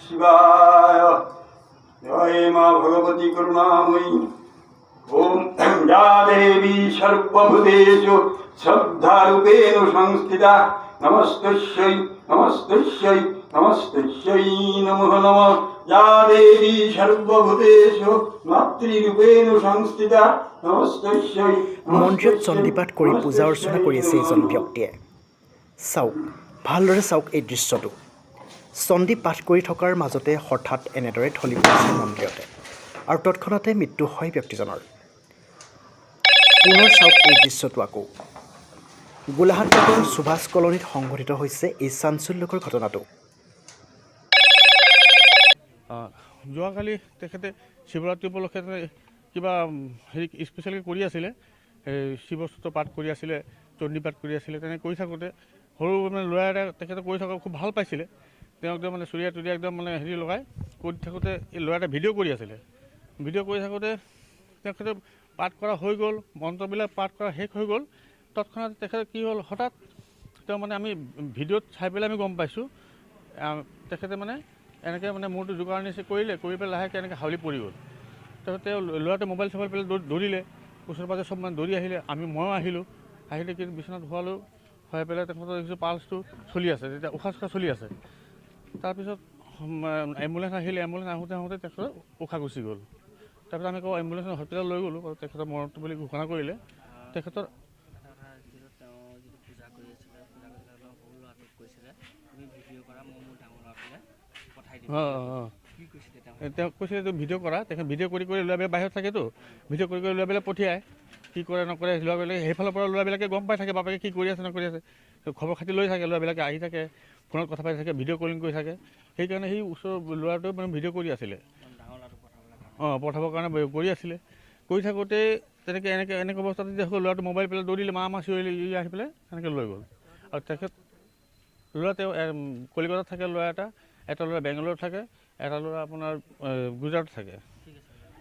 शिवाय जय मां भगवती करुणामयी ओम या देवी सर्वभूतेषु श्रद्धारूपेण संस्थिता नमस्तस्यै नमस्तस्यै नमस्तस्यै नमः नमः या देवी सर्वभूतेषु मातृरूपेण संस्थिता नमस्तस्यै মন্দিৰত চণ্ডীপাঠ কৰি পূজা অৰ্চনা কৰি আছে এজন ব্যক্তিয়ে। চাওক, ভালদৰে চাওক এই দৃশ্যটো। চণ্ডী পাঠ কৰি থকাৰ মাজতে হঠাৎ এনেদৰে ঢলি পৰিছে মন্দিৰতে আৰু তৎক্ষণাতে মৃত্যু হয় ব্যক্তিজনৰ। পুনৰ চাওক এই দৃশ্যটো আকৌ। গোলাঘাট নগৰৰ সুভাষ কলনীত সংঘটিত হৈছে এই চাঞ্চল্যকৰ ঘটনাটো। যোৱাকালি তেখেতে শিৱৰাত্ৰি উপলক্ষে কিবা হেৰি স্পেচিয়েলকৈ কৰি আছিলে, শিৱস্ত্ৰ পাঠ কৰি আছিলে, চণ্ডী পাঠ কৰি আছিলে। তেনেকৈ কৰি থাকোঁতে সৰু মানে ল'ৰা এটা তেখেতে কৰি থকা খুব ভাল পাইছিলে। তেওঁ একদম মানে চুৰিয়া তুৰিয়া একদম মানে হেৰি লগাই কৰি থাকোঁতে এই ল'ৰা এটা ভিডিঅ' কৰি আছিলে। ভিডিঅ' কৰি থাকোঁতে তেখেতে পাঠ কৰা হৈ গ'ল, মন্ত্ৰবিলাক পাঠ কৰা শেষ হৈ গ'ল। তৎক্ষণাত তেখেতে কি হ'ল, হঠাৎ তেওঁ মানে আমি ভিডিঅ'ত চাই পেলাই আমি গম পাইছোঁ তেখেতে মানে এনেকৈ মানে মূৰটো জোকাৰ নিচিনা কৰিলে, কৰি পেলাই লাহেকৈ এনেকৈ হাউলি পৰি গ'ল। তাৰপিছত তেওঁ ল'ৰাটোৱে মোবাইল চোবাইল পেলাই দৌৰিলে, ওচৰে পাজৰে চব মানে দৌৰি আহিলে, ময়ো আহিলোঁ কিন্তু বিচনাত হোৱালোঁ, হৈ পেলাই তেখেতৰ দেখিছোঁ পালচটো চলি আছে, তেতিয়া উশাহ চুশাহ চলি আছে। তাৰপিছত এম্বুলেঞ্চ আহিলে, এম্বুলেঞ্চ আহোঁতে তেখেতৰ উশাহ গুচি গ'ল। তাৰপিছত আমি কওঁ এম্বুলেঞ্চ হস্পিটেল লৈ গ'লোঁ, তেখেতৰ মৰণটো বুলি ঘোষণা কৰিলে। তেখেতৰ তেওঁ কৈছিলে এইটো ভিডিঅ' কৰা, তেখেত ভিডিঅ' কৰি ল'ৰাবিলাক বাহিৰত থাকেতো, ভিডিঅ' কৰি ল'ৰাবিলাক পঠিয়ায়, কি কৰে নকৰে ল'ৰাবিলাকে সেইফালৰ পৰা ল'ৰাবিলাকে গম পাই থাকে বাপেকে কি কৰি আছে নকৰি আছে, খবৰ খাতি লৈ থাকে, ল'ৰাবিলাকে আহি থাকে, ফোনত কথা পাতি থাকে, ভিডিঅ' কলিং কৰি থাকে। সেইকাৰণে সেই ওচৰৰ ল'ৰাটোৱে মানে ভিডিঅ' কৰি আছিলে, পঠাবৰ কাৰণে কৰি আছিলে। কৰি থাকোঁতে তেনেকৈ এনেকৈ অৱস্থাতে দেখোঁ ল'ৰাটো মোবাইল পেলাই দৌৰিলে, মা চিঞৰিলে, ই আহি পেলাই এনেকৈ লৈ গ'ল। আৰু তেখেত ল'ৰা তেওঁ কলিকতাত থাকে, ল'ৰা এটা ল'ৰা বেংগলোৰত থাকে, এটা ল'ৰা আপোনাৰ গুজৰাটত থাকে।